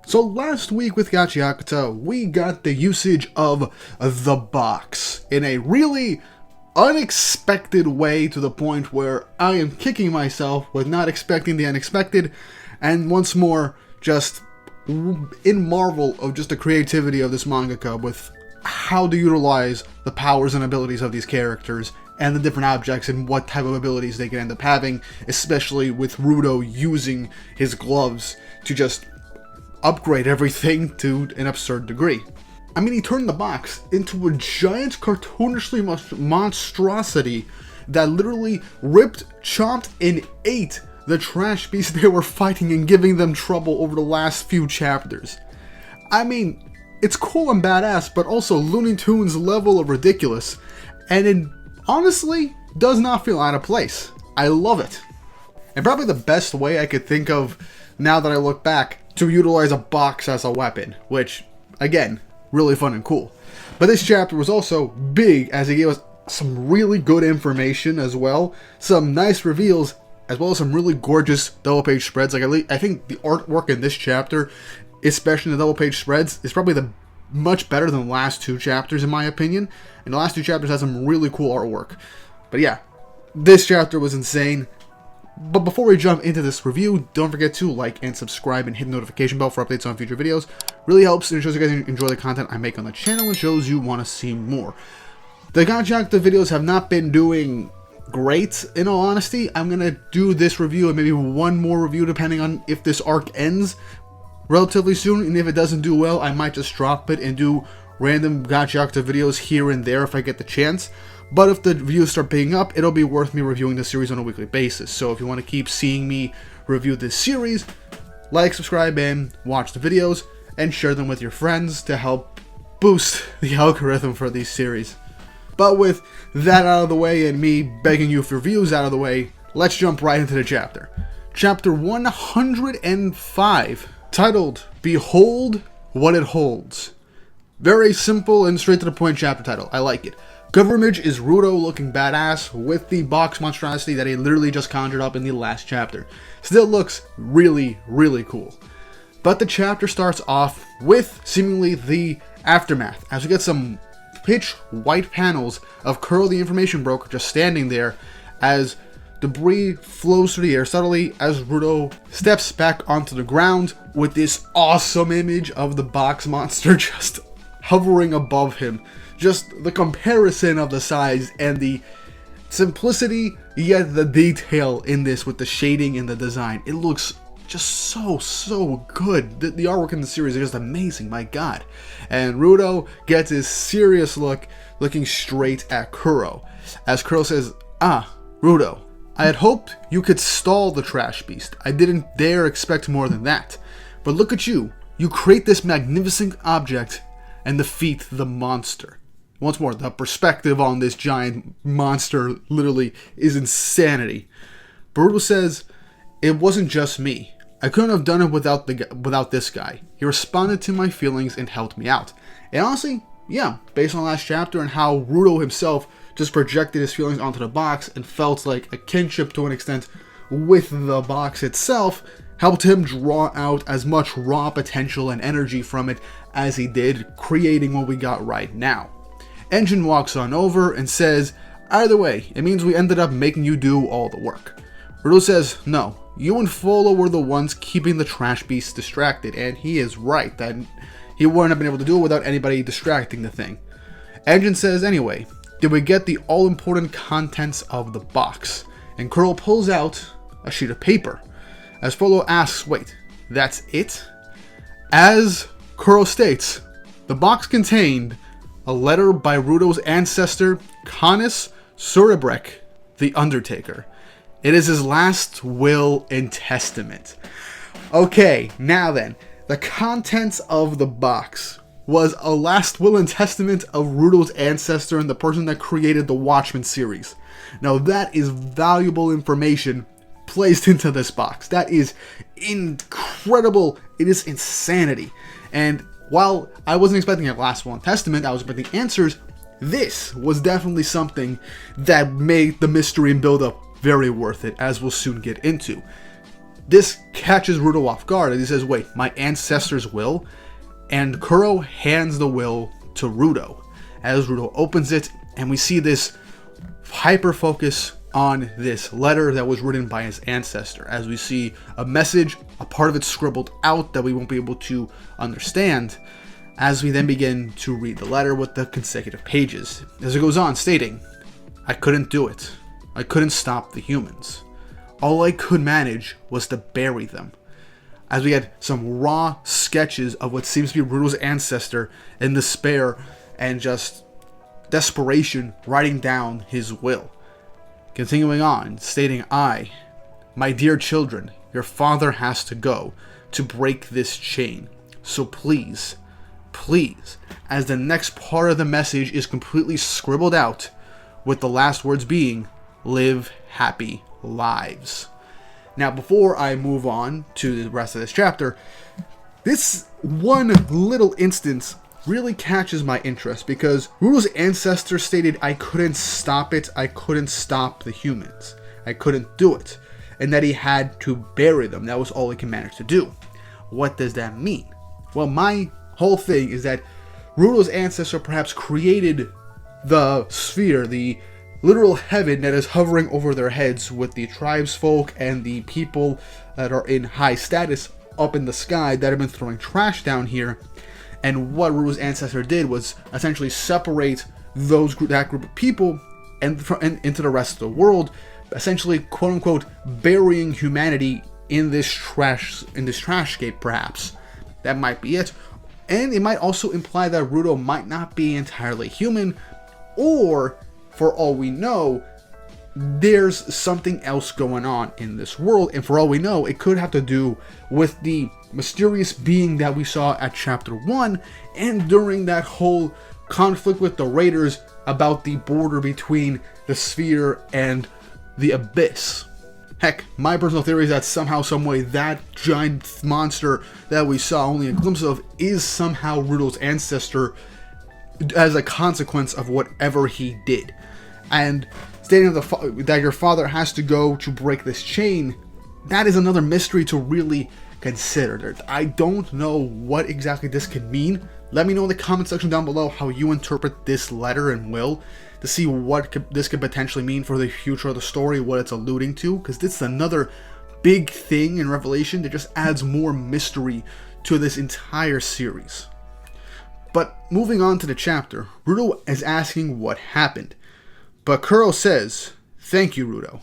So last week with Gachiakuta, we got the usage of the box in a really unexpected way, to the point where I am kicking myself with not expecting the unexpected, and once more just in marvel of just the creativity of this mangaka with how to utilize the powers and abilities of these characters and the different objects and what type of abilities they can end up having, especially with Rudo using his gloves to just upgrade everything to an absurd degree. I mean, he turned the box into a giant cartoonishly monstrosity that literally ripped, chopped, and ate the trash beasts they were fighting and giving them trouble over the last few chapters. I mean, it's cool and badass, but also Looney Tunes level of ridiculous, and it honestly does not feel out of place. I love it. And probably the best way I could think of, now that I look back, to utilize a box as a weapon, which, again, really fun and cool. But this chapter was also big, as it gave us some really good information as well, some nice reveals, as well as some really gorgeous double page spreads. Like, I think the artwork in this chapter, especially the double page spreads, is probably the much better than the last two chapters in my opinion. And the last two chapters had some really cool artwork. But yeah, this chapter was insane. But before we jump into this review, don't forget to like and subscribe and hit the notification bell for updates on future videos. Really helps, and it shows you guys enjoy the content I make on the channel and shows you want to see more. The Gachiakuta videos have not been doing great, in all honesty. I'm going to do this review and maybe one more review depending on if this arc ends relatively soon, and if it doesn't do well, I might just drop it and do random Gachiakuta videos here and there if I get the chance. But if the views start picking up, it'll be worth me reviewing the series on a weekly basis. So if you want to keep seeing me review this series, like, subscribe, and watch the videos, and share them with your friends to help boost the algorithm for these series. But with that out of the way and me begging you for views out of the way, let's jump right into the chapter. Chapter 105, titled, Behold What It Holds. Very simple and straight to the point chapter title. I like it. Cover image is Rudo looking badass with the box monstrosity that he literally just conjured up in the last chapter. Still looks really, really cool. But the chapter starts off with seemingly the aftermath, as we get some pitch white panels of Kuro the Information Broker just standing there as debris flows through the air subtly as Rudo steps back onto the ground with this awesome image of the box monster just hovering above him. Just the comparison of the size and the simplicity, yet the detail in this with the shading and the design. It looks just so good. The artwork in the series is just amazing, my god. And Rudo gets his serious look, looking straight at Kuro. As Kuro says, Rudo, I had hoped you could stall the trash beast. I didn't dare expect more than that. But look at you. You create this magnificent object and defeat the monster. Once more, the perspective on this giant monster literally is insanity. Rudo says, it wasn't just me. I couldn't have done it without this guy. He responded to my feelings and helped me out. And honestly, yeah, based on the last chapter and how Rudo himself just projected his feelings onto the box and felt like a kinship to an extent with the box itself, helped him draw out as much raw potential and energy from it as he did, creating what we got right now. Enjin walks on over and says, either way, it means we ended up making you do all the work. Rudo says, no, you and Folo were the ones keeping the trash beast distracted, and he is right that he wouldn't have been able to do it without anybody distracting the thing. Enjin says, anyway, did we get the all-important contents of the box? And Kuro pulls out a sheet of paper. As Folo asks, wait, that's it? As Kuro states, the box contained a letter by Rudo's ancestor, Canis Suribrek, the Undertaker. It is his last will and testament. Okay, now then, the contents of the box was a last will and testament of Rudo's ancestor and the person that created the Watchmen series. Now that is valuable information placed into this box. That is incredible. It is insanity. And while I wasn't expecting a last will and testament, I was expecting answers. This was definitely something that made the mystery and build-up very worth it, as we'll soon get into. This catches Rudo off guard, and he says, wait, my ancestor's will? And Kuro hands the will to Rudo, as Rudo opens it, and we see this hyper focus on this letter that was written by his ancestor, as we see a message, a part of it scribbled out that we won't be able to understand, as we then begin to read the letter with the consecutive pages, as it goes on stating, I couldn't do it. I couldn't stop the humans. All I could manage was to bury them. As we had some raw sketches of what seems to be Rudo's ancestor in despair and just desperation writing down his will. Continuing on, stating, my dear children, your father has to go to break this chain. So please, as the next part of the message is completely scribbled out, with the last words being, live happy lives. Now, before I move on to the rest of this chapter, this one little instance really catches my interest because Rudo's ancestor stated I couldn't stop it, I couldn't stop the humans, I couldn't do it, and that he had to bury them. That was all he can manage to do. What does that mean? Well, my whole thing is that Rudo's ancestor perhaps created the sphere, the literal heaven that is hovering over their heads with the tribesfolk and the people that are in high status up in the sky that have been throwing trash down here. And what Rudo's ancestor did was essentially separate that group of people and into the rest of the world, essentially quote unquote burying humanity in this trashscape perhaps. That might be it. And it might also imply that Rudo might not be entirely human, or for all we know, there's something else going on in this world, and for all we know, it could have to do with the mysterious being that we saw at chapter 1 and during that whole conflict with the raiders about the border between the sphere and the abyss. Heck, my personal theory is that somehow, someway, that giant monster that we saw only a glimpse of is somehow Rudo's ancestor as a consequence of whatever he did. And stating that your father has to go to break this chain, that is another mystery to really consider. I don't know what exactly this could mean. Let me know in the comment section down below how you interpret this letter and will, to see what this could potentially mean for the future of the story, what it's alluding to, because this is another big thing in Revelation that just adds more mystery to this entire series. But moving on to the chapter, Rudo is asking what happened. But Kuro says, thank you, Rudo.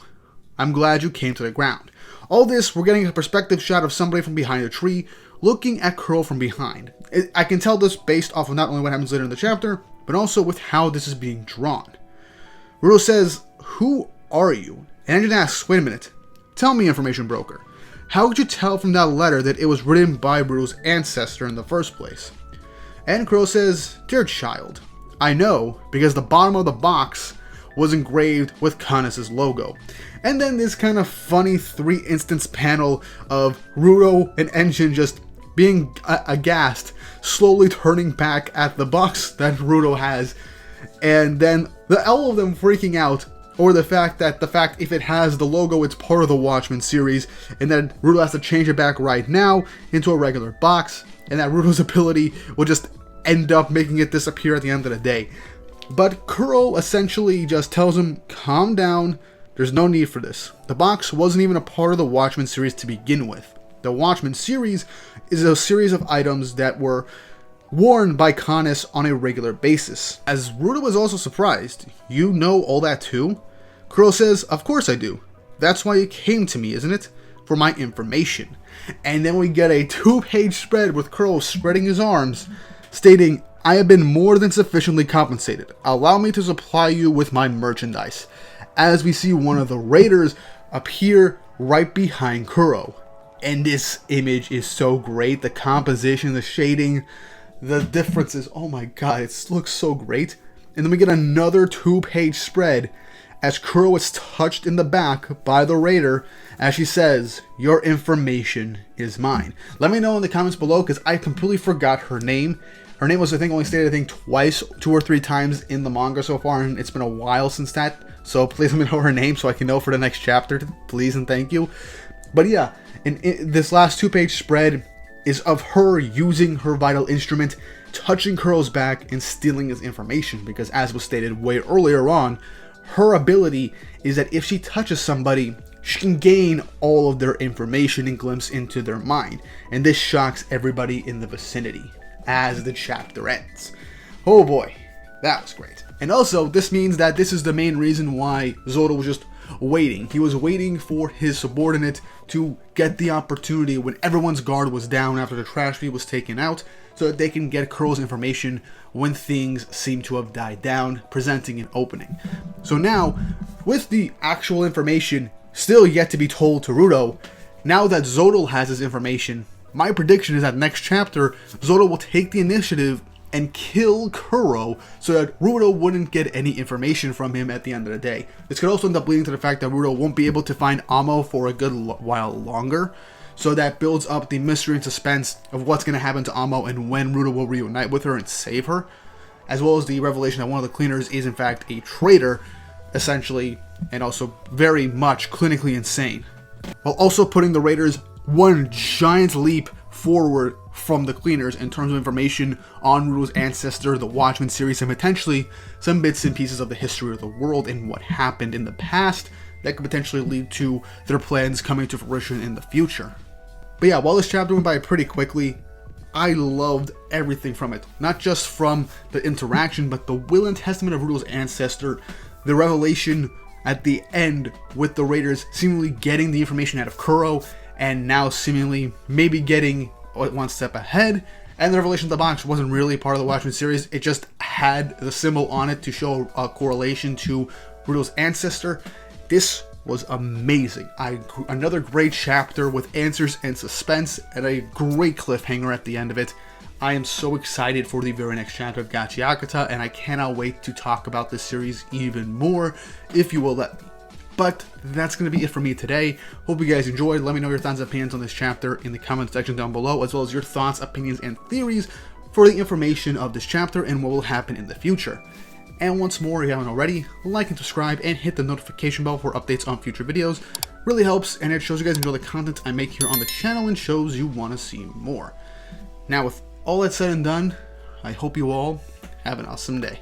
I'm glad you came to the ground. All this, we're getting a perspective shot of somebody from behind a tree, looking at Kuro from behind. I can tell this based off of not only what happens later in the chapter, but also with how this is being drawn. Rudo says, who are you? And Enjin asks, wait a minute, tell me, information broker, how could you tell from that letter that it was written by Rudo's ancestor in the first place? And Kuro says, dear child, I know because the bottom of the box was engraved with Canis' logo. And then this kind of funny 3-instance panel of Rudo and Enjin just being aghast, slowly turning back at the box that Rudo has, and then all of them freaking out over the fact if it has the logo, it's part of the Watchmen series, and then Rudo has to change it back right now into a regular box, and that Rudo's ability will just end up making it disappear at the end of the day. But Kuro essentially just tells him, calm down, there's no need for this. The box wasn't even a part of the Watchmen series to begin with. The Watchmen series is a series of items that were worn by Canis on a regular basis. As Rudo was also surprised, you know all that too? Kuro says, of course I do. That's why you came to me, isn't it? For my information. And then we get a 2-page spread with Kuro spreading his arms, stating, I have been more than sufficiently compensated. Allow me to supply you with my merchandise. As we see one of the raiders appear right behind Kuro. And this image is so great. The composition, the shading, the differences. Oh my god, it looks so great. And then we get another 2-page spread as Kuro is touched in the back by the raider as she says, your information is mine. Let me know in the comments below because I completely forgot her name. Her name was, I think, only stated, twice, 2 or 3 times in the manga so far, and it's been a while since that. So please let me know her name so I can know for the next chapter. Please and thank you. But yeah, And this last 2-page spread is of her using her vital instrument, touching Kuro's back, and stealing his information. Because as was stated way earlier on, her ability is that if she touches somebody, she can gain all of their information and glimpse into their mind. And this shocks everybody in the vicinity as the chapter ends. Oh boy, that was great. And also, this means that this is the main reason why Zodyl was just waiting. He was waiting for his subordinate to get the opportunity when everyone's guard was down after the trash feed was taken out, so that they can get Kuro's information when things seem to have died down, presenting an opening. So now, with the actual information still yet to be told to Rudo, now that Zodyl has his information, my prediction is that next chapter, Zodyl will take the initiative and kill Kuro so that Rudo wouldn't get any information from him at the end of the day. This could also end up leading to the fact that Rudo won't be able to find Amo for a good while longer, so that builds up the mystery and suspense of what's going to happen to Amo and when Rudo will reunite with her and save her, as well as the revelation that one of the cleaners is in fact a traitor, essentially, and also very much clinically insane, while also putting the raiders one giant leap forward from the cleaners in terms of information on Rudo's ancestor, the Watchmen series, and potentially some bits and pieces of the history of the world and what happened in the past that could potentially lead to their plans coming to fruition in the future. But yeah, while this chapter went by pretty quickly, I loved everything from it. Not just from the interaction, but the will and testament of Rudo's ancestor, the revelation at the end with the raiders seemingly getting the information out of Kuro, and now seemingly maybe getting one step ahead, and the revelation of the box wasn't really part of the Watchmen series. It just had the symbol on it to show a correlation to Rudo's ancestor. This was amazing. Another great chapter with answers and suspense, and a great cliffhanger at the end of it. I am so excited for the very next chapter of Gachiakuta, and I cannot wait to talk about this series even more, if you will let me. But that's going to be it for me today. Hope you guys enjoyed. Let me know your thoughts and opinions on this chapter in the comment section down below, as well as your thoughts, opinions, and theories for the information of this chapter and what will happen in the future. And once more, if you haven't already, like and subscribe and hit the notification bell for updates on future videos. Really helps, and it shows you guys enjoy the content I make here on the channel and shows you want to see more. Now, with all that said and done, I hope you all have an awesome day.